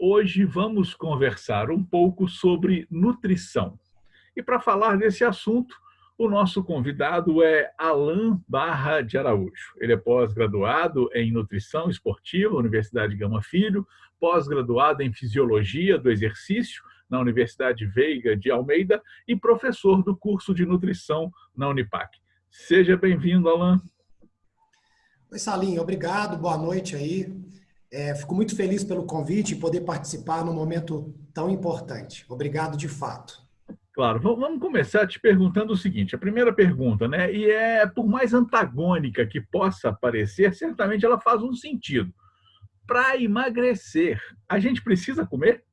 Hoje vamos conversar um pouco sobre nutrição. E para falar desse assunto, o nosso convidado é Alan Barra de Araújo. Ele é pós-graduado em Nutrição Esportiva, Universidade Gama Filho, pós-graduado em Fisiologia do Exercício, na Universidade Veiga de Almeida, e professor do curso de Nutrição na Unipac. Seja bem-vindo, Alan. Oi, Salim, obrigado, boa noite aí. Fico muito feliz pelo convite e poder participar num momento tão importante. Obrigado de fato. Claro, vamos começar te perguntando o seguinte, a primeira pergunta, né? E por mais antagônica que possa parecer, certamente ela faz um sentido. Para emagrecer, a gente precisa comer?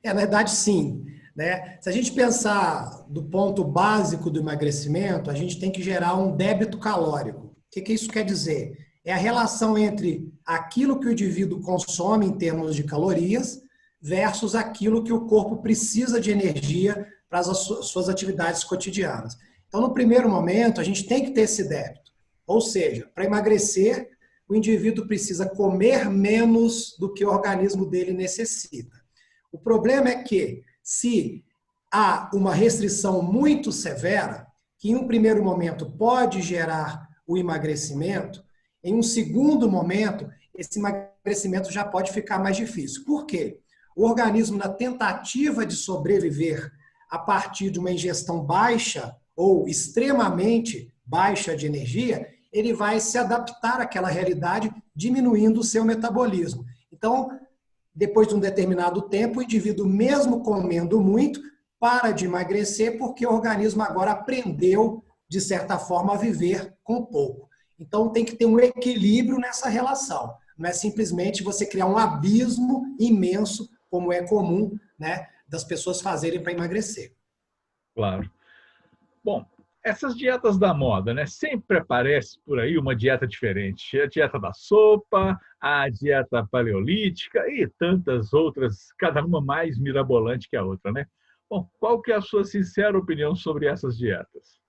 Na verdade, sim, né? Se a gente pensar do ponto básico do emagrecimento, a gente tem que gerar um débito calórico. O que isso quer dizer? É a relação entre aquilo que o indivíduo consome em termos de calorias versus aquilo que o corpo precisa de energia para as suas atividades cotidianas. Então, no primeiro momento, a gente tem que ter esse débito. Ou seja, para emagrecer, o indivíduo precisa comer menos do que o organismo dele necessita. O problema é que, se há uma restrição muito severa, que em um primeiro momento pode gerar o emagrecimento, em um segundo momento, esse emagrecimento já pode ficar mais difícil. Por quê? O organismo, na tentativa de sobreviver a partir de uma ingestão baixa ou extremamente baixa de energia, ele vai se adaptar àquela realidade, diminuindo o seu metabolismo. Então, depois de um determinado tempo, o indivíduo, mesmo comendo muito, para de emagrecer porque o organismo agora aprendeu, de certa forma, a viver com pouco. Então, tem que ter um equilíbrio nessa relação. Não é simplesmente você criar um abismo imenso, como é comum, né, das pessoas fazerem para emagrecer. Claro. Bom, essas dietas da moda, né? Sempre aparece por aí uma dieta diferente. A dieta da sopa, a dieta paleolítica e tantas outras, cada uma mais mirabolante que a outra, né? Bom, qual que é a sua sincera opinião sobre essas dietas?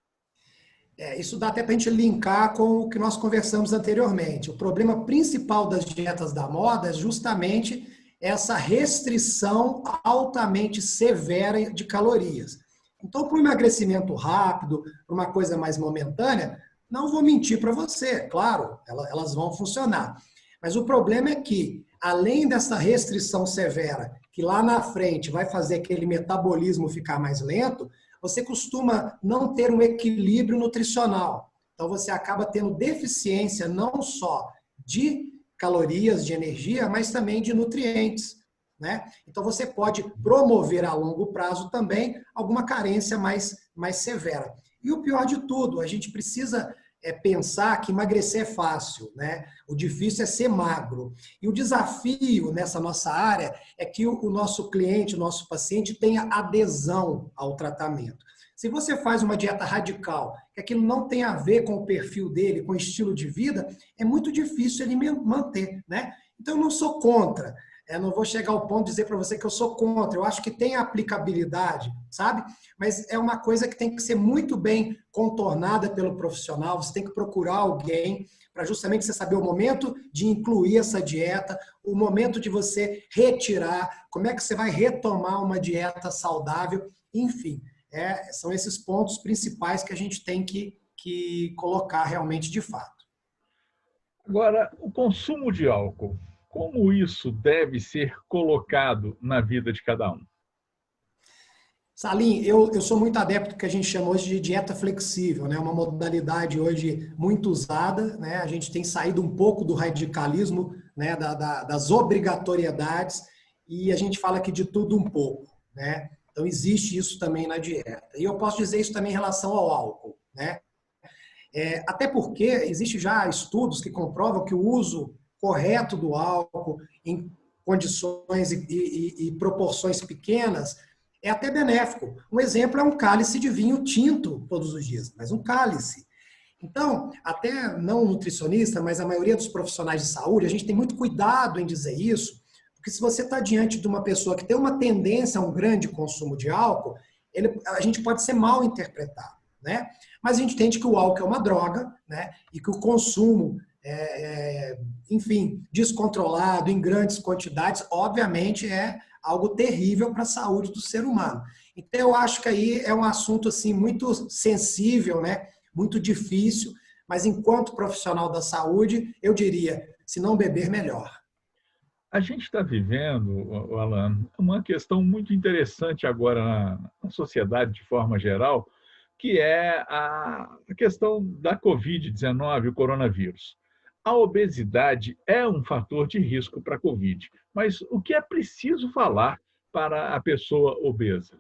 Isso dá até para a gente linkar com o que nós conversamos anteriormente. O problema principal das dietas da moda é justamente essa restrição altamente severa de calorias. Então, para um emagrecimento rápido, para uma coisa mais momentânea, não vou mentir para você, claro, elas vão funcionar. Mas o problema é que, além dessa restrição severa, que lá na frente vai fazer aquele metabolismo ficar mais lento, você costuma não ter um equilíbrio nutricional. Então, você acaba tendo deficiência não só de calorias, de energia, mas também de nutrientes, né? Então, você pode promover a longo prazo também alguma carência mais severa. E o pior de tudo, a gente precisa pensar que emagrecer é fácil, né? O difícil é ser magro. E o desafio nessa nossa área é que o nosso cliente, o nosso paciente tenha adesão ao tratamento. Se você faz uma dieta radical, que aquilo não tem a ver com o perfil dele, com o estilo de vida, é muito difícil ele manter, né? Então, eu não sou contra. Eu não vou chegar ao ponto de dizer para você que eu sou contra. Eu acho que tem aplicabilidade, sabe? Mas é uma coisa que tem que ser muito bem contornada pelo profissional. Você tem que procurar alguém para justamente você saber o momento de incluir essa dieta, o momento de você retirar, como é que você vai retomar uma dieta saudável, enfim. São esses pontos principais que a gente tem que colocar realmente de fato. Agora, o consumo de álcool, como isso deve ser colocado na vida de cada um? Salim, eu sou muito adepto do que a gente chama hoje de dieta flexível, né? Uma modalidade hoje muito usada, né? A gente tem saído um pouco do radicalismo, né? Das obrigatoriedades, e a gente fala aqui de tudo um pouco, né? Então, existe isso também na dieta. E eu posso dizer isso também em relação ao álcool, né? Até porque existe já estudos que comprovam que o uso correto do álcool em condições e proporções pequenas é até benéfico. Um exemplo é um cálice de vinho tinto todos os dias, mas um cálice. Então, até não nutricionista, mas a maioria dos profissionais de saúde, a gente tem muito cuidado em dizer isso, porque se você está diante de uma pessoa que tem uma tendência a um grande consumo de álcool, a gente pode ser mal interpretado, né? Mas a gente entende que o álcool é uma droga, né? E que o consumo enfim, descontrolado, em grandes quantidades, obviamente é algo terrível para a saúde do ser humano. Então, eu acho que aí é um assunto assim, muito sensível, né? Muito difícil, mas enquanto profissional da saúde, eu diria, se não beber, melhor. A gente está vivendo, Alan, uma questão muito interessante agora na sociedade de forma geral, que é a questão da Covid-19, o coronavírus. A obesidade é um fator de risco para a Covid, mas o que é preciso falar para a pessoa obesa?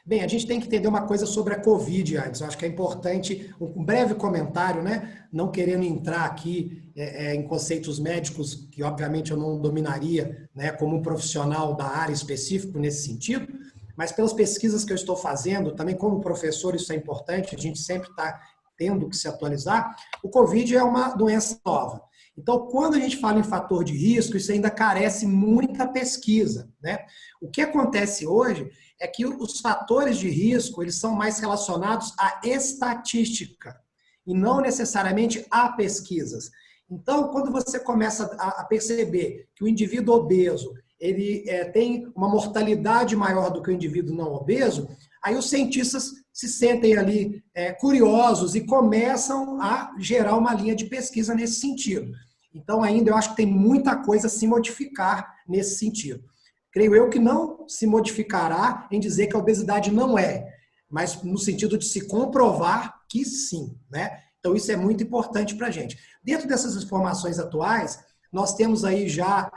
Bem, a gente tem que entender uma coisa sobre a Covid antes. Eu acho que é importante um breve comentário, né? Não querendo entrar aqui em conceitos médicos, que obviamente eu não dominaria, né, como um profissional da área específico nesse sentido, mas pelas pesquisas que eu estou fazendo, também como professor, isso é importante, a gente sempre está tendo que se atualizar. O Covid é uma doença nova. Então, quando a gente fala em fator de risco, isso ainda carece muita pesquisa, né? O que acontece hoje é que os fatores de risco, eles são mais relacionados à estatística e não necessariamente a pesquisas. Então, quando você começa a perceber que o indivíduo obeso, ele tem uma mortalidade maior do que o indivíduo não obeso, aí os cientistas se sentem ali curiosos e começam a gerar uma linha de pesquisa nesse sentido. Então, ainda eu acho que tem muita coisa a se modificar nesse sentido. Creio eu que não se modificará em dizer que a obesidade não é, mas no sentido de se comprovar que sim, né? Então, isso é muito importante para a gente. Dentro dessas informações atuais, nós temos aí já,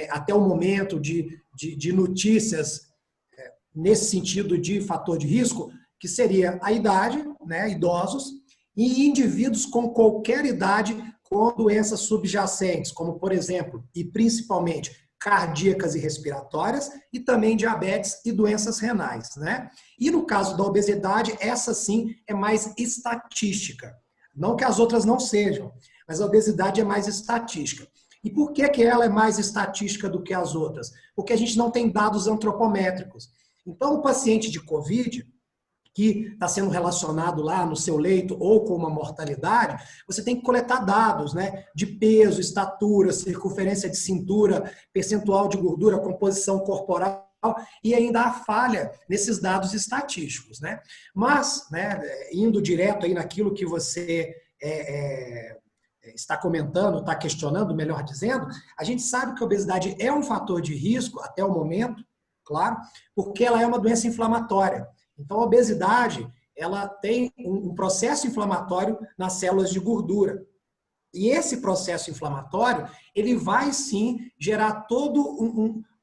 até o momento, de notícias nesse sentido de fator de risco, que seria a idade, né, idosos, e indivíduos com qualquer idade com doenças subjacentes, como, por exemplo, e principalmente, cardíacas e respiratórias, e também diabetes e doenças renais, né? E no caso da obesidade, essa sim é mais estatística. Não que as outras não sejam, mas a obesidade é mais estatística. E por que que ela é mais estatística do que as outras? Porque a gente não tem dados antropométricos. Então, o paciente de COVID, que está sendo relacionado lá no seu leito ou com uma mortalidade, você tem que coletar dados, né, de peso, estatura, circunferência de cintura, percentual de gordura, composição corporal, e ainda há falha nesses dados estatísticos, né? Mas, né, indo direto aí naquilo que você está comentando, está questionando, melhor dizendo, a gente sabe que a obesidade é um fator de risco até o momento, claro, porque ela é uma doença inflamatória. Então, a obesidade, ela tem um processo inflamatório nas células de gordura. E esse processo inflamatório, ele vai sim gerar todo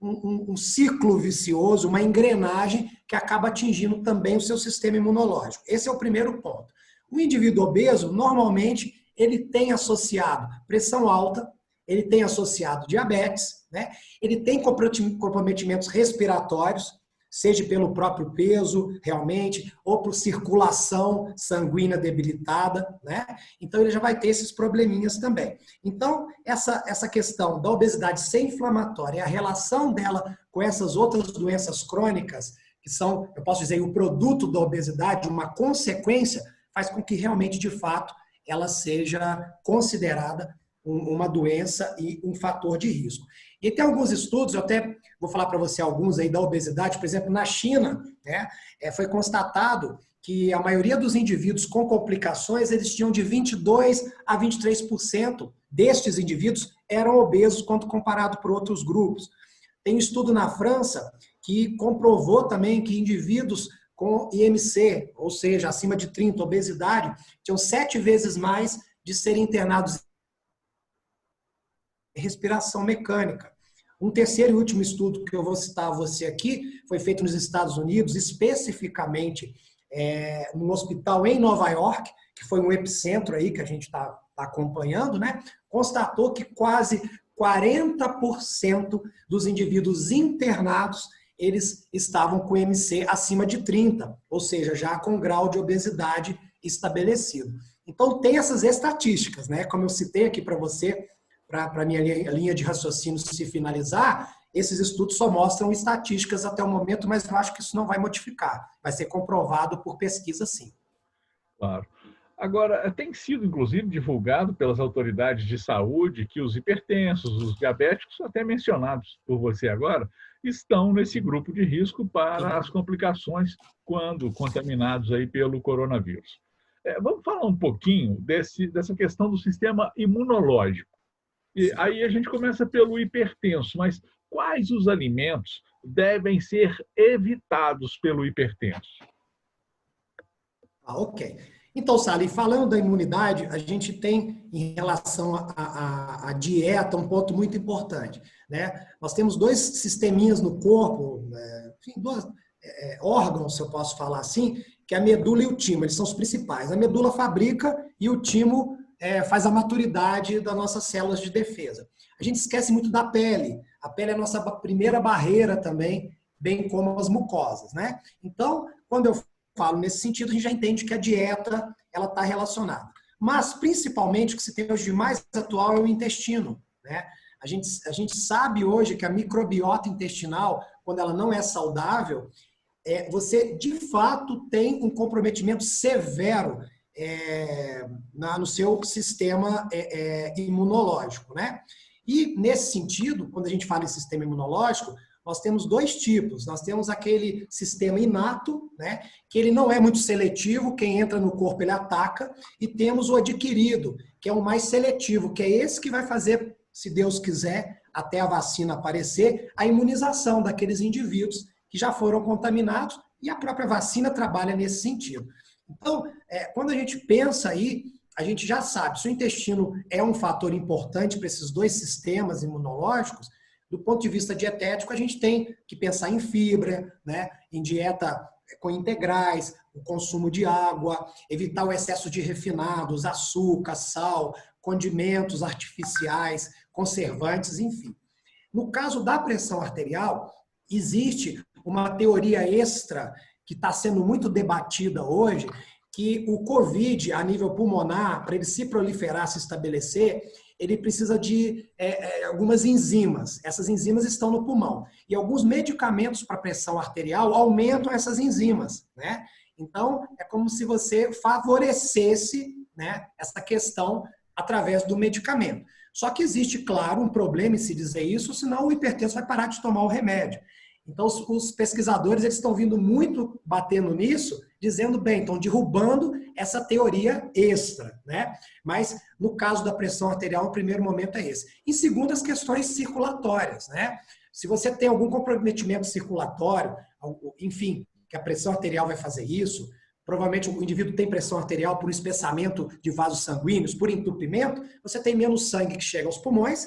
um ciclo vicioso, uma engrenagem que acaba atingindo também o seu sistema imunológico. Esse é o primeiro ponto. O indivíduo obeso, normalmente, ele tem associado pressão alta, ele tem associado diabetes, né? Ele tem comprometimentos respiratórios, seja pelo próprio peso, realmente, ou por circulação sanguínea debilitada, né? Então, ele já vai ter esses probleminhas também. Então, essa questão da obesidade ser inflamatória, a relação dela com essas outras doenças crônicas, que são, eu posso dizer, o produto da obesidade, uma consequência, faz com que realmente, de fato, ela seja considerada uma doença e um fator de risco. E tem alguns estudos, eu até vou falar para você alguns aí da obesidade, por exemplo, na China, né, foi constatado que a maioria dos indivíduos com complicações, eles tinham de 22% a 23% destes indivíduos eram obesos quando comparado por outros grupos. Tem um estudo na França que comprovou também que indivíduos com IMC, ou seja, acima de 30, obesidade, tinham 7 vezes mais de serem internados em respiração mecânica. Um terceiro e último estudo que eu vou citar a você aqui foi feito nos Estados Unidos, especificamente num hospital em Nova York, que foi um epicentro aí que a gente está acompanhando, né? Constatou que quase 40% dos indivíduos internados eles estavam com IMC acima de 30, ou seja, já com grau de obesidade estabelecido. Então, tem essas estatísticas, né? Como eu citei aqui para você, para a minha linha de raciocínio se finalizar, esses estudos só mostram estatísticas até o momento, mas eu acho que isso não vai modificar. Vai ser comprovado por pesquisa, sim. Claro. Agora, tem sido, inclusive, divulgado pelas autoridades de saúde que os hipertensos, os diabéticos, até mencionados por você agora, estão nesse grupo de risco para as Sim. complicações quando contaminados aí pelo coronavírus. Vamos falar um pouquinho dessa questão do sistema imunológico. E Sim. aí a gente começa pelo hipertenso, mas quais os alimentos devem ser evitados pelo hipertenso? Ok. Então, Sally, falando da imunidade, a gente tem, em relação à dieta, um ponto muito importante, né? Nós temos dois sisteminhas no corpo, né? Enfim, dois órgãos, se eu posso falar assim, que é a medula e o timo, eles são os principais. A medula fabrica e o timo faz a maturidade das nossas células de defesa. A gente esquece muito da pele. A pele é a nossa primeira barreira também, bem como as mucosas, né? Então, quando eu falo nesse sentido, a gente já entende que a dieta ela está relacionada. Mas, principalmente, o que se tem hoje de mais atual é o intestino, né? A gente sabe hoje que a microbiota intestinal, quando ela não é saudável, você, de fato, tem um comprometimento severo no seu sistema imunológico, né? E, nesse sentido, quando a gente fala em sistema imunológico, nós temos dois tipos. Nós temos aquele sistema inato, né, que ele não é muito seletivo, quem entra no corpo ele ataca, e temos o adquirido, que é o mais seletivo, que é esse que vai fazer, se Deus quiser, até a vacina aparecer, a imunização daqueles indivíduos que já foram contaminados, e a própria vacina trabalha nesse sentido. Então, quando a gente pensa aí, a gente já sabe, se o intestino é um fator importante para esses dois sistemas imunológicos, do ponto de vista dietético, a gente tem que pensar em fibra, né? Em dieta com integrais, o consumo de água, evitar o excesso de refinados, açúcar, sal, condimentos artificiais, conservantes, enfim. No caso da pressão arterial, existe uma teoria extra que está sendo muito debatida hoje, que o COVID, a nível pulmonar, para ele se proliferar, se estabelecer, ele precisa de algumas enzimas. Essas enzimas estão no pulmão. E alguns medicamentos para pressão arterial aumentam essas enzimas, né? Então, é como se você favorecesse, né, essa questão através do medicamento. Só que existe, claro, um problema em se dizer isso, senão o hipertenso vai parar de tomar o remédio. Então, os pesquisadores eles estão vindo muito batendo nisso, dizendo, bem, estão derrubando essa teoria extra, né? Mas, no caso da pressão arterial, o primeiro momento é esse. Em segundo, as questões circulatórias, né? Se você tem algum comprometimento circulatório, enfim, que a pressão arterial vai fazer isso, provavelmente o indivíduo tem pressão arterial por espessamento de vasos sanguíneos, por entupimento, você tem menos sangue que chega aos pulmões,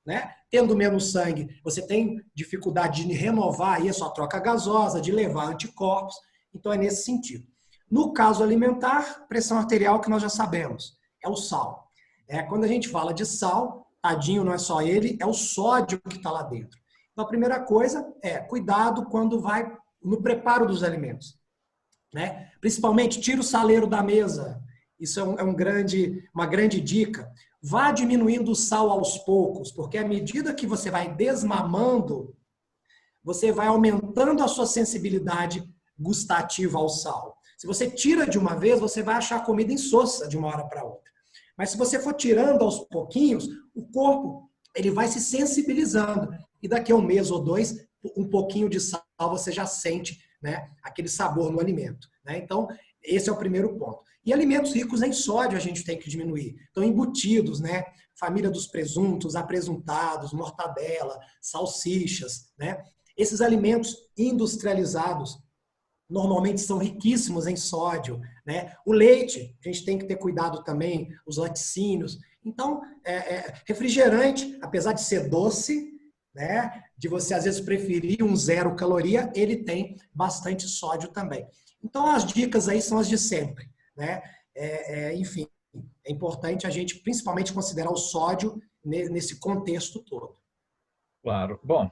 né? Tendo menos sangue, você tem dificuldade de renovar aí a sua troca gasosa, de levar anticorpos, então é nesse sentido. No caso alimentar, pressão arterial que nós já sabemos, é o sal. Quando a gente fala de sal, tadinho não é só ele, é o sódio que está lá dentro. Então a primeira coisa é cuidado quando vai no preparo dos alimentos, né? Principalmente tira o saleiro da mesa, isso é uma grande dica. Vá diminuindo o sal aos poucos, porque à medida que você vai desmamando, você vai aumentando a sua sensibilidade gustativa ao sal. Se você tira de uma vez, você vai achar a comida insossa de uma hora para outra. Mas se você for tirando aos pouquinhos, o corpo ele vai se sensibilizando. E daqui a um mês ou dois, um pouquinho de sal você já sente, né, aquele sabor no alimento, né? Então, esse é o primeiro ponto. E alimentos ricos em sódio a gente tem que diminuir. Então, embutidos, né? Família dos presuntos, apresuntados, mortadela, salsichas, né? Esses alimentos industrializados normalmente são riquíssimos em sódio, né? O leite, a gente tem que ter cuidado também, os laticínios. Então, refrigerante, apesar de ser doce, né? De você às vezes preferir um zero caloria, ele tem bastante sódio também. Então, as dicas aí são as de sempre, né? Enfim, é importante a gente principalmente considerar o sódio nesse contexto todo. Claro. Bom,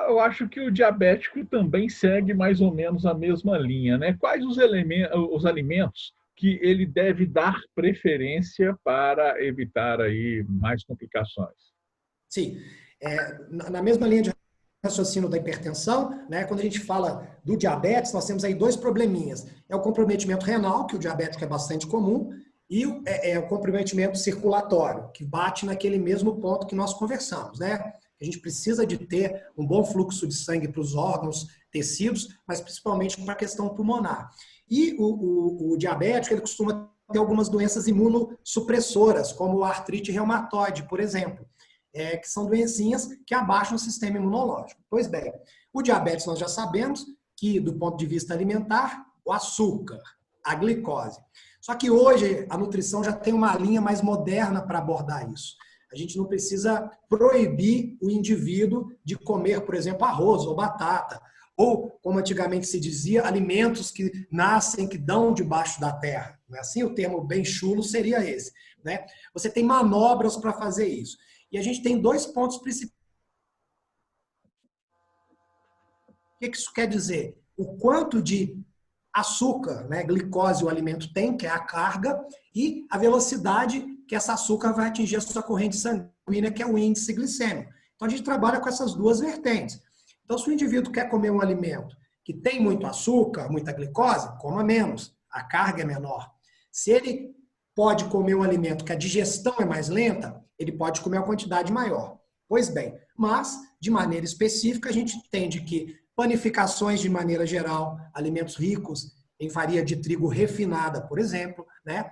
eu acho que o diabético também segue mais ou menos a mesma linha, né? Quais os alimentos que ele deve dar preferência para evitar aí mais complicações? Sim, na mesma linha de raciocínio da hipertensão, né? Quando a gente fala do diabetes, nós temos aí dois probleminhas. É o comprometimento renal, que o diabético é bastante comum, e o comprometimento circulatório, que bate naquele mesmo ponto que nós conversamos, né? A gente precisa de ter um bom fluxo de sangue para os órgãos, tecidos, mas principalmente para a questão pulmonar. E o diabético, ele costuma ter algumas doenças imunossupressoras, como a artrite reumatoide, por exemplo, que são doencinhas que abaixam o sistema imunológico. Pois bem, o diabetes nós já sabemos que, do ponto de vista alimentar, o açúcar, a glicose. Só que hoje a nutrição já tem uma linha mais moderna para abordar isso. A gente não precisa proibir o indivíduo de comer, por exemplo, arroz ou batata, ou, como antigamente se dizia, alimentos que nascem, que dão debaixo da terra. Não é assim? O termo bem chulo seria esse, né? Você tem manobras para fazer isso. E a gente tem dois pontos principais. O que isso quer dizer? O quanto de açúcar, né, glicose o alimento tem, que é a carga, e a velocidade que essa açúcar vai atingir a sua corrente sanguínea, que é o índice glicêmico. Então a gente trabalha com essas duas vertentes. Então, se o indivíduo quer comer um alimento que tem muito açúcar, muita glicose, coma menos, a carga é menor. Se ele pode comer um alimento que a digestão é mais lenta, ele pode comer uma quantidade maior. Pois bem, mas, de maneira específica, a gente entende que panificações de maneira geral, alimentos ricos em farinha de trigo refinada, por exemplo, né?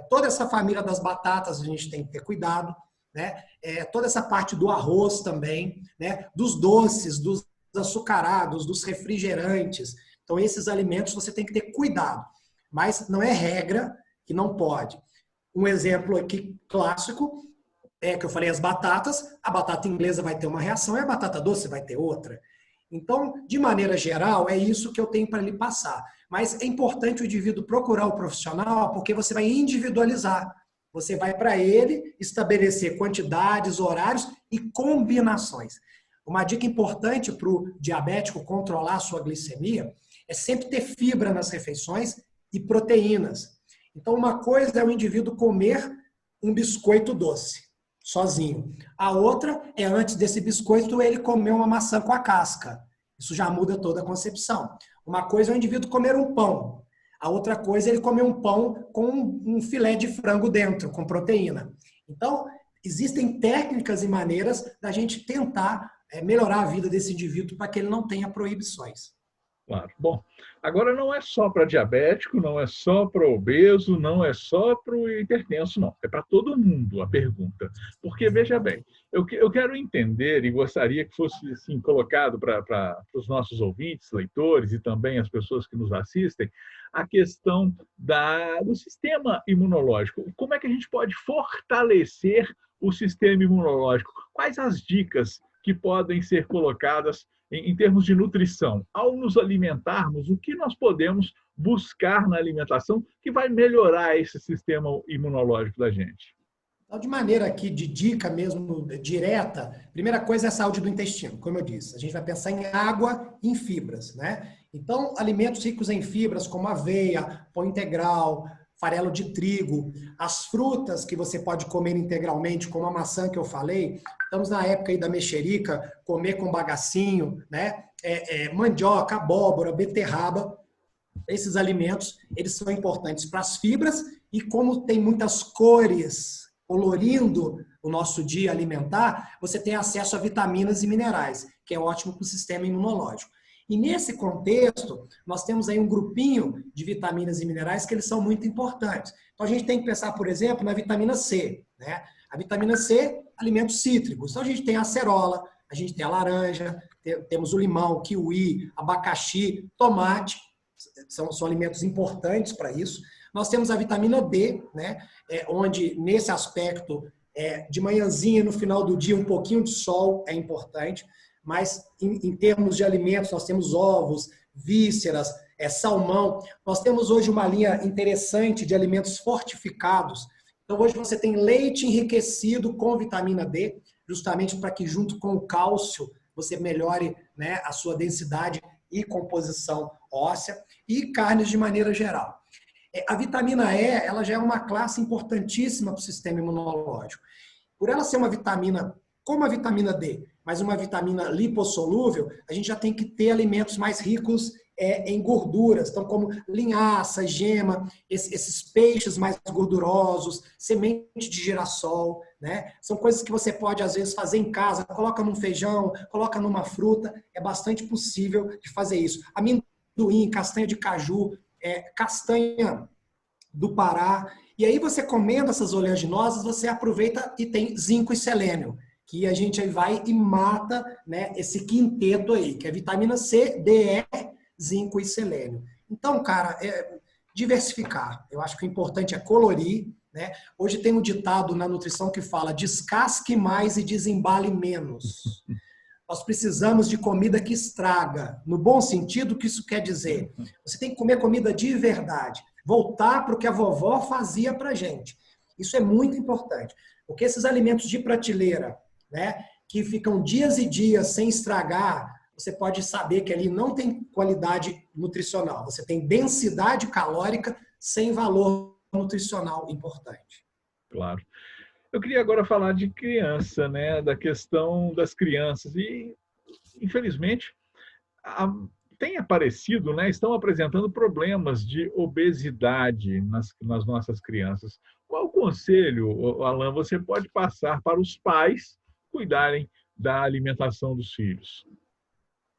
Toda essa família das batatas a gente tem que ter cuidado, né? Toda essa parte do arroz também, né? Dos doces, dos açucarados, dos refrigerantes. Então, esses alimentos você tem que ter cuidado. Mas não é regra que não pode. Um exemplo aqui clássico é que eu falei as batatas. A batata inglesa vai ter uma reação e a batata doce vai ter outra. Então, de maneira geral, é isso que eu tenho para lhe passar. Mas é importante o indivíduo procurar o profissional, porque você vai individualizar. Você vai para ele estabelecer quantidades, horários e combinações. Uma dica importante para o diabético controlar a sua glicemia é sempre ter fibra nas refeições e proteínas. Então, uma coisa é o indivíduo comer um biscoito doce, sozinho. A outra é, antes desse biscoito, ele comer uma maçã com a casca. Isso já muda toda a concepção. Uma coisa é o indivíduo comer um pão. A outra coisa é ele comer um pão com um filé de frango dentro, com proteína. Então, existem técnicas e maneiras da gente tentar melhorar a vida desse indivíduo para que ele não tenha proibições. Claro. Bom, agora não é só para diabético, não é só para obeso, não é só para o hipertenso, não. É para todo mundo a pergunta. Porque, veja bem, eu quero entender e gostaria que fosse assim, colocado para os nossos ouvintes, leitores e também as pessoas que nos assistem, a questão do sistema imunológico. Como é que a gente pode fortalecer o sistema imunológico? Quais as dicas que podem ser colocadas em termos de nutrição? Ao nos alimentarmos, o que nós podemos buscar na alimentação que vai melhorar esse sistema imunológico da gente? Então, de maneira aqui, de dica mesmo direta, primeira coisa é a saúde do intestino, como eu disse. A gente vai pensar em água e em fibras, né? Então, alimentos ricos em fibras, como aveia, pão integral, farelo de trigo, as frutas que você pode comer integralmente, como a maçã que eu falei. Estamos na época aí da mexerica, comer com bagacinho, né? Mandioca, abóbora, beterraba. Esses alimentos, eles são importantes para as fibras e como tem muitas cores colorindo o nosso dia alimentar, você tem acesso a vitaminas e minerais, que é ótimo para o sistema imunológico. E nesse contexto, nós temos aí um grupinho de vitaminas e minerais que eles são muito importantes. Então, a gente tem que pensar, por exemplo, na vitamina C, né? A vitamina C, alimentos cítricos. Então, a gente tem a acerola, a gente tem a laranja, temos o limão, o kiwi, abacaxi, tomate, são alimentos importantes para isso. Nós temos a vitamina D, né? Onde, nesse aspecto, de manhãzinha, no final do dia, um pouquinho de sol é importante. Mas, em termos de alimentos, nós temos ovos, vísceras, salmão. Nós temos hoje uma linha interessante de alimentos fortificados. Então, hoje você tem leite enriquecido com vitamina D, justamente para que, junto com o cálcio, você melhore, né, a sua densidade e composição óssea, e carnes de maneira geral. A vitamina E, ela já é uma classe importantíssima para o sistema imunológico. Por ela ser uma vitamina como a vitamina D, mas uma vitamina lipossolúvel, a gente já tem que ter alimentos mais ricos em gorduras, então como linhaça, gema, esses peixes mais gordurosos, semente de girassol, né? São coisas que você pode, às vezes, fazer em casa, coloca num feijão, coloca numa fruta, é bastante possível de fazer isso. Amendoim, castanha de caju, castanha do Pará, e aí você comendo essas oleaginosas, você aproveita e tem zinco e selênio, que a gente aí vai e mata, né, esse quinteto aí, que é vitamina C, D, E, zinco e selênio. Então, cara, diversificar. Eu acho que o importante é colorir, né? Hoje tem um ditado na nutrição que fala: descasque mais e desembale menos. Nós precisamos de comida que estraga. No bom sentido, o que isso quer dizer? Você tem que comer comida de verdade. Voltar para o que a vovó fazia para a gente. Isso é muito importante. Porque esses alimentos de prateleira, né, que ficam dias e dias sem estragar, você pode saber que ali não tem qualidade nutricional. Você tem densidade calórica sem valor nutricional importante. Claro. Eu queria agora falar de criança, né? Da questão das crianças. E, infelizmente, tem aparecido, né? Estão apresentando problemas de obesidade nas nossas crianças. Qual conselho, Alan, você pode passar para os pais cuidarem da alimentação dos filhos?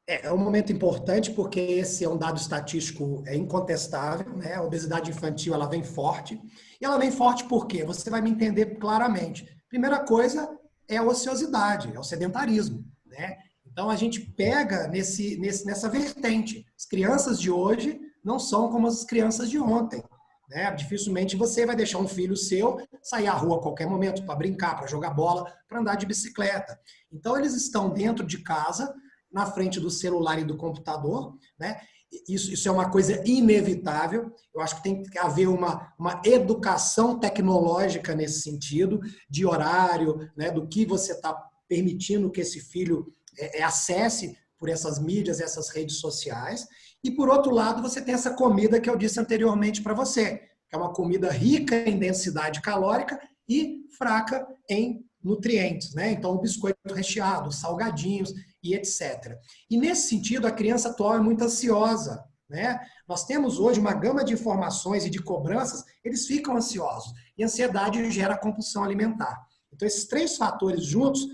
É um momento importante porque esse é um dado estatístico incontestável, né? A obesidade infantil ela vem forte. E ela vem forte por quê? Você vai me entender claramente. Primeira coisa é a ociosidade, é o sedentarismo, né? Então a gente pega nessa vertente. As crianças de hoje não são como as crianças de ontem, né? Dificilmente você vai deixar um filho seu sair à rua a qualquer momento para brincar, para jogar bola, para andar de bicicleta. Então eles estão dentro de casa, na frente do celular e do computador, né? Isso é uma coisa inevitável. Eu acho que tem que haver uma educação tecnológica nesse sentido, de horário, né? Do que você está permitindo que esse filho acesse por essas mídias, essas redes sociais. E, por outro lado, você tem essa comida que eu disse anteriormente para você, que é uma comida rica em densidade calórica e fraca em nutrientes, né? Então, o biscoito recheado, os salgadinhos e etc. E nesse sentido, a criança atual é muito ansiosa, né? Nós temos hoje uma gama de informações e de cobranças, eles ficam ansiosos. E a ansiedade gera compulsão alimentar. Então, esses três fatores juntos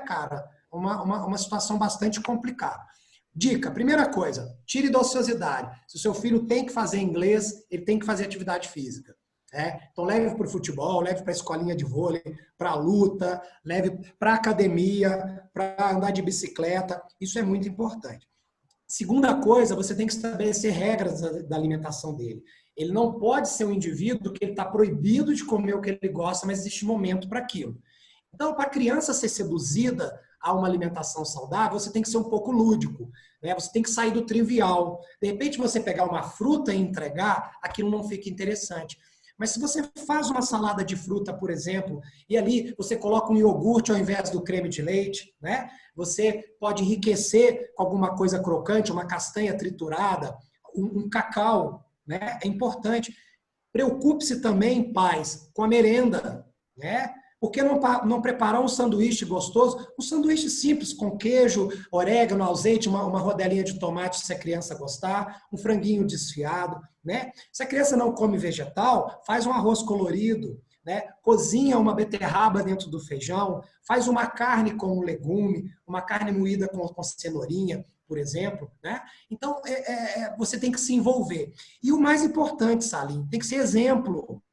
cara, uma situação bastante complicada. Dica, primeira coisa, tire da ociosidade. Se o seu filho tem que fazer inglês, ele tem que fazer atividade física. Então leve para o futebol, leve para a escolinha de vôlei, para a luta, leve para a academia, para andar de bicicleta. Isso é muito importante. Segunda coisa, você tem que estabelecer regras da alimentação dele. Ele não pode ser um indivíduo que ele está proibido de comer o que ele gosta, mas existe momento para aquilo. Então, para a criança ser seduzida a uma alimentação saudável, você tem que ser um pouco lúdico, né? Você tem que sair do trivial. De repente, você pegar uma fruta e entregar, aquilo não fica interessante. Mas se você faz uma salada de fruta, por exemplo, e ali você coloca um iogurte ao invés do creme de leite, né? Você pode enriquecer com alguma coisa crocante, uma castanha triturada, um cacau, né? É importante. Preocupe-se também, pais, com a merenda, né? Por que não preparar um sanduíche gostoso? Um sanduíche simples, com queijo, orégano, azeite, uma rodelinha de tomate, se a criança gostar, um franguinho desfiado, né? Se a criança não come vegetal, faz um arroz colorido, né? Cozinha uma beterraba dentro do feijão, faz uma carne com um legume, uma carne moída com cenourinha, por exemplo, né? Então, você tem que se envolver. E o mais importante, Salim, tem que ser exemplo,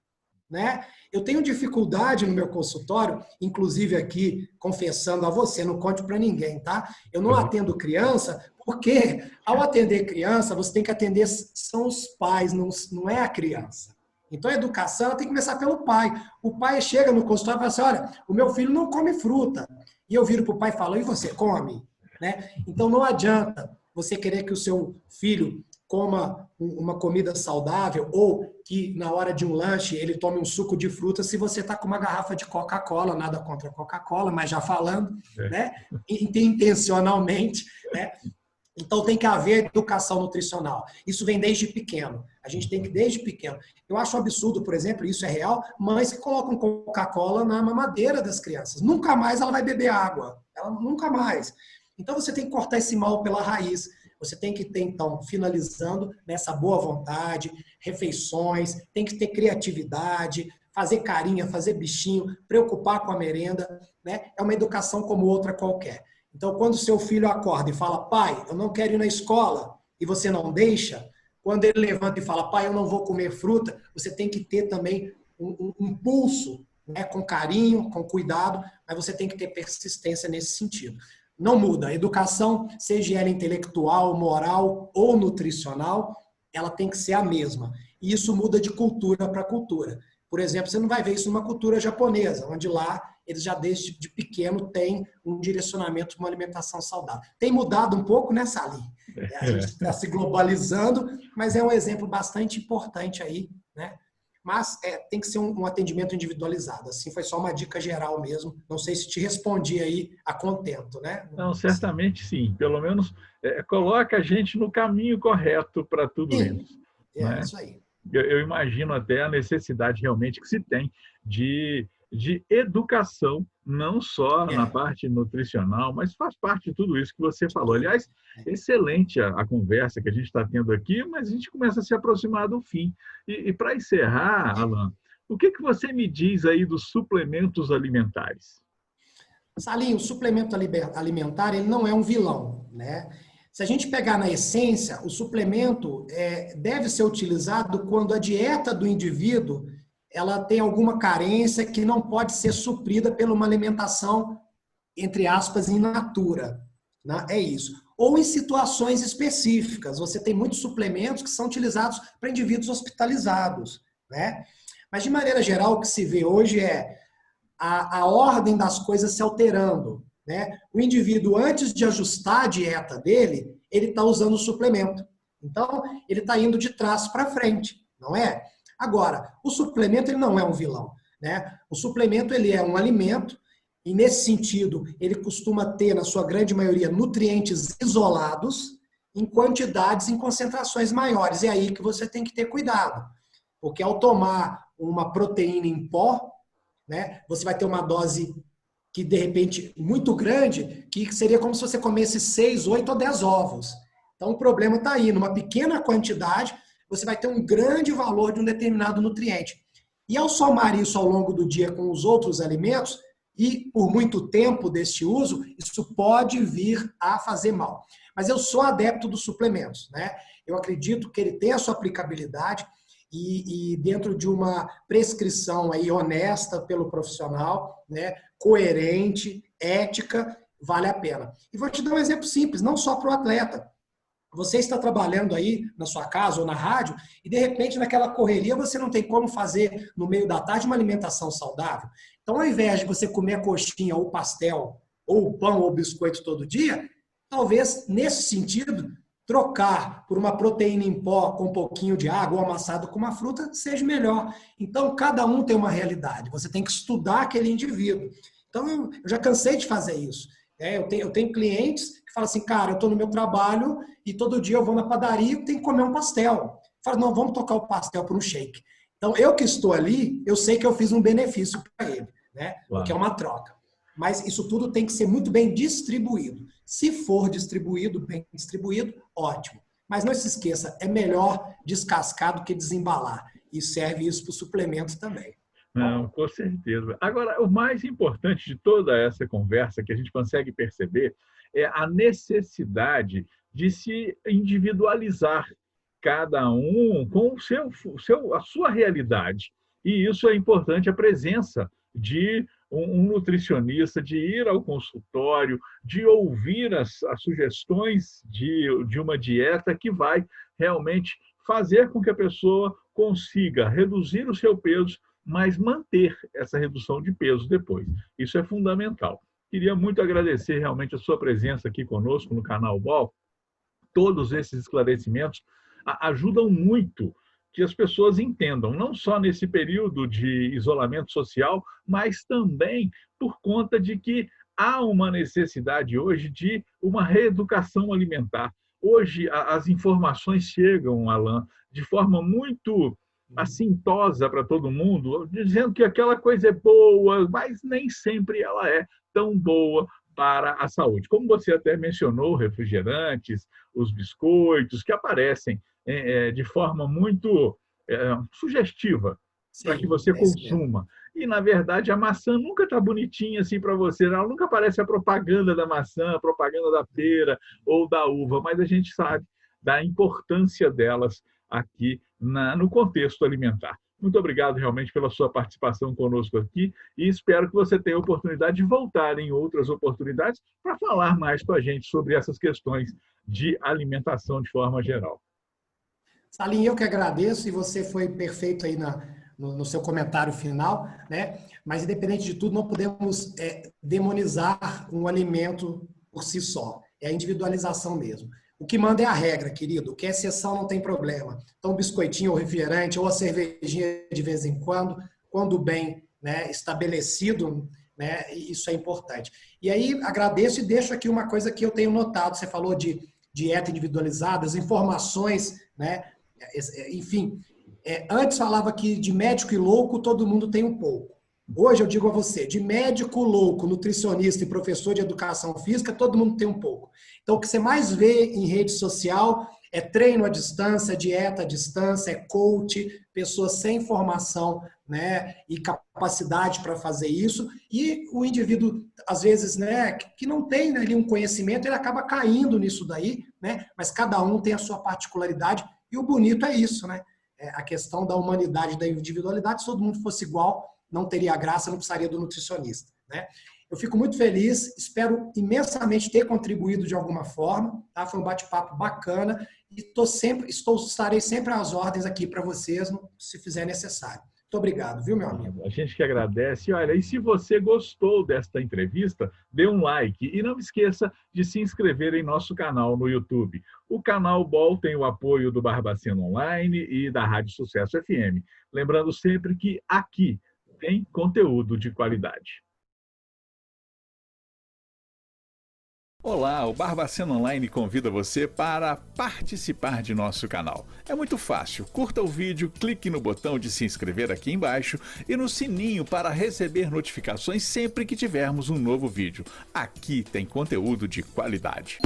né? Eu tenho dificuldade no meu consultório, inclusive aqui, confessando a você, não conte para ninguém, tá? Eu não atendo criança, porque ao atender criança, você tem que atender, são os pais, não é a criança. Então, a educação tem que começar pelo pai. O pai chega no consultório e fala assim, olha, o meu filho não come fruta. E eu viro para o pai e falo, e você come? Né? Então, não adianta você querer que o seu filho coma uma comida saudável ou que na hora de um lanche ele tome um suco de fruta se você está com uma garrafa de Coca-Cola, nada contra a Coca-Cola, mas já falando, né? Intencionalmente, né? Então tem que haver educação nutricional. Isso vem desde pequeno. A gente tem que, desde pequeno. Eu acho um absurdo, por exemplo, isso é real, mães que colocam Coca-Cola na mamadeira das crianças. Nunca mais ela vai beber água. Ela nunca mais. Então você tem que cortar esse mal pela raiz. Você tem que ter, então, finalizando nessa boa vontade, refeições, tem que ter criatividade, fazer carinha, fazer bichinho, preocupar com a merenda, né? É uma educação como outra qualquer. Então, quando seu filho acorda e fala, pai, eu não quero ir na escola, e você não deixa, quando ele levanta e fala, pai, eu não vou comer fruta, você tem que ter também um pulso, né, com carinho, com cuidado, mas você tem que ter persistência nesse sentido. Não muda. A educação, seja ela intelectual, moral ou nutricional, ela tem que ser a mesma. E isso muda de cultura para cultura. Por exemplo, você não vai ver isso numa cultura japonesa, onde lá eles já desde de pequeno têm um direcionamento para uma alimentação saudável. Tem mudado um pouco, né, Salim? A gente está se globalizando, mas é um exemplo bastante importante aí, né? Mas tem que ser um atendimento individualizado. Assim, foi só uma dica geral mesmo. Não sei se te respondi aí a contento, né? Não, certamente sim. Pelo menos coloca a gente no caminho correto para tudo Sim, isso. é Né? isso aí. Eu imagino até a necessidade realmente que se tem de educação, não só na É, parte nutricional, mas faz parte de tudo isso que você falou. tudo. Aliás, excelente a conversa que a gente está tendo aqui, mas a gente começa a se aproximar do fim. E para encerrar, Alan, o que você me diz aí dos suplementos alimentares? Salinho, o suplemento alimentar ele não é um vilão, né? Se a gente pegar na essência, o suplemento deve ser utilizado quando a dieta do indivíduo ela tem alguma carência que não pode ser suprida por uma alimentação, entre aspas, in natura. Né? É isso. Ou em situações específicas. Você tem muitos suplementos que são utilizados para indivíduos hospitalizados. Né? Mas, de maneira geral, o que se vê hoje é a ordem das coisas se alterando. Né? O indivíduo, antes de ajustar a dieta dele, ele está usando o suplemento. Então, ele está indo de trás para frente, não é? Agora, o suplemento ele não é um vilão. Né? O suplemento ele é um alimento e, nesse sentido, ele costuma ter, na sua grande maioria, nutrientes isolados em quantidades, em concentrações maiores. É aí que você tem que ter cuidado. Porque ao tomar uma proteína em pó, né, você vai ter uma dose que, de repente, muito grande, que seria como se você comesse 6, 8 ou 10 ovos. Então, o problema está aí. Numa pequena quantidade, você vai ter um grande valor de um determinado nutriente. E ao somar isso ao longo do dia com os outros alimentos, e por muito tempo deste uso, isso pode vir a fazer mal. Mas eu sou adepto dos suplementos, né? Eu acredito que ele tem a sua aplicabilidade e dentro de uma prescrição aí honesta pelo profissional, né? Coerente, ética, vale a pena. E vou te dar um exemplo simples, não só para o atleta. Você está trabalhando aí na sua casa ou na rádio e, de repente, naquela correria, você não tem como fazer, no meio da tarde, uma alimentação saudável. Então, ao invés de você comer a coxinha ou pastel, ou pão ou biscoito todo dia, talvez, nesse sentido, trocar por uma proteína em pó com um pouquinho de água ou amassado com uma fruta seja melhor. Então, cada um tem uma realidade. Você tem que estudar aquele indivíduo. Então, eu já cansei de fazer isso. Eu tenho clientes que falam assim, cara, eu estou no meu trabalho e todo dia eu vou na padaria e tenho que comer um pastel. Falo, não, vamos tocar o pastel por um shake. Então, eu que estou ali, eu sei que eu fiz um benefício para ele, né? Porque é uma troca. Mas isso tudo tem que ser muito bem distribuído. Se for distribuído, bem distribuído, ótimo. Mas não se esqueça, é melhor descascar do que desembalar. E serve isso para o suplemento também. Não, com certeza. Agora, o mais importante de toda essa conversa que a gente consegue perceber é a necessidade de se individualizar cada um com a sua realidade. E isso é importante, a presença de um nutricionista, de ir ao consultório, de ouvir as sugestões de uma dieta que vai realmente fazer com que a pessoa consiga reduzir o seu peso, mas manter essa redução de peso depois. Isso é fundamental. Queria muito agradecer realmente a sua presença aqui conosco no canal BOL. Todos esses esclarecimentos ajudam muito que as pessoas entendam, não só nesse período de isolamento social, mas também por conta de que há uma necessidade hoje de uma reeducação alimentar. Hoje, as informações chegam, Alan, de forma muito assintosa para todo mundo, dizendo que aquela coisa é boa, mas nem sempre ela é tão boa para a saúde. Como você até mencionou, refrigerantes, os biscoitos, que aparecem de forma muito sugestiva para que Sim, você é isso mesmo. consuma. E, na verdade, a maçã nunca está bonitinha assim para você, ela nunca aparece a propaganda da maçã, a propaganda da pera ou da uva, mas a gente sabe da importância delas aqui no contexto alimentar. Muito obrigado realmente pela sua participação conosco aqui e espero que você tenha a oportunidade de voltar em outras oportunidades para falar mais com a gente sobre essas questões de alimentação de forma geral. Salim, eu que agradeço e você foi perfeito aí no seu comentário final, né? Mas independente de tudo, não podemos demonizar um alimento por si só. É a individualização mesmo. O que manda é a regra, querido. O que é exceção não tem problema. Então, o biscoitinho ou refrigerante ou a cervejinha de vez em quando bem, né, estabelecido, né, isso é importante. E aí, agradeço e deixo aqui uma coisa que eu tenho notado. Você falou de dieta individualizada, as informações, né? Enfim, antes falava que de médico e louco todo mundo tem um pouco. Hoje eu digo a você, de médico, louco, nutricionista e professor de educação física, todo mundo tem um pouco. Então, o que você mais vê em rede social é treino à distância, dieta à distância, é coach, pessoas sem formação, né, e capacidade para fazer isso. E o indivíduo, às vezes, né, que não tem ali um conhecimento, ele acaba caindo nisso daí, né, mas cada um tem a sua particularidade. E o bonito é isso, né? A questão da humanidade, da individualidade. Se todo mundo fosse igual, não teria graça, não precisaria do nutricionista, né? Eu fico muito feliz, espero imensamente ter contribuído de alguma forma, tá? Foi um bate-papo bacana e estarei sempre às ordens aqui para vocês, se fizer necessário. Muito obrigado, viu, meu amigo? A gente que agradece. Olha, e se você gostou desta entrevista, dê um like e não esqueça de se inscrever em nosso canal no YouTube. O canal BOL tem o apoio do Barbacena Online e da Rádio Sucesso FM. Lembrando sempre que aqui tem conteúdo de qualidade. Olá, o Barbacena Online convida você para participar de nosso canal. É muito fácil, curta o vídeo, clique no botão de se inscrever aqui embaixo e no sininho para receber notificações sempre que tivermos um novo vídeo. Aqui tem conteúdo de qualidade.